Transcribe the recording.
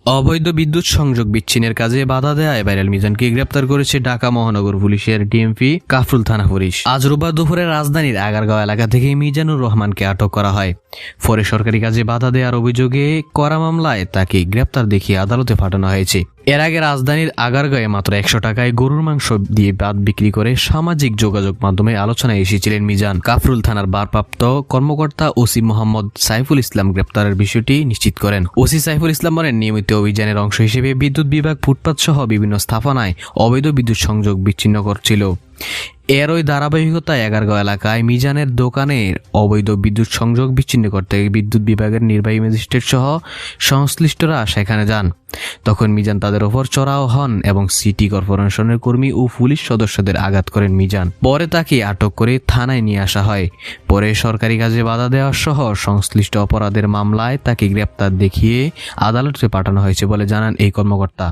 অবৈধ বিদ্যুৎ সংযোগ বিচ্ছিন্নের কাজে বাধা দেয় ভাইরাল মিজানকে গ্রেপ্তার করেছে ঢাকা মহানগর পুলিশের ডিএমপি কাফরুল থানা পুলিশ। আজ রোববার দুপুরে রাজধানীর আগারগাঁও এলাকা থেকে মিজানুর রহমানকে আটক করা হয়। পরে সরকারি কাজে বাধা দেওয়ার অভিযোগে করা মামলায় তাকে গ্রেপ্তার দেখিয়ে আদালতে পাঠানো হয়েছে। এর আগে রাজধানীর আগারগাঁয়ে মাত্র 100 টাকায় গরুর মাংস দিয়ে ভাত বিক্রি করে সামাজিক যোগাযোগ মাধ্যমে আলোচনায় এসেছিলেন মিজান। কাফরুল থানার ভারপ্রাপ্ত কর্মকর্তা ওসি মোহাম্মদ সাইফুল ইসলাম গ্রেপ্তারের বিষয়টি নিশ্চিত করেন। ওসি সাইফুল ইসলাম বলেন, নিয়মিত অভিযানের অংশ হিসেবে বিদ্যুৎ বিভাগ ফুটপাত সহ বিভিন্ন স্থাপনায় অবৈধ বিদ্যুৎ সংযোগ বিচ্ছিন্ন করছিল। এর ওই ধারাবাহিকতায় আগারগাঁও এলাকায় মিজানের দোকানের অবৈধ বিদ্যুৎ সংযোগ বিচ্ছিন্ন করতে বিদ্যুৎ বিভাগের নির্বাহী ম্যাজিস্ট্রেট সহ সংশ্লিষ্টরা সেখানে যান। তখন মিজান তাদের ওপর চড়াও হন এবং সিটি কর্পোরেশনের কর্মী ও পুলিশ সদস্যদের আঘাত করেন মিজান। পরে তাকে আটক করে থানায় নিয়ে আসা হয়। পরে সরকারি কাজে বাধা দেওয়া সহ সংশ্লিষ্ট অপরাধের মামলায় তাকে গ্রেপ্তার দেখিয়ে আদালতে পাঠানো হয়েছে বলে জানান এই কর্মকর্তা।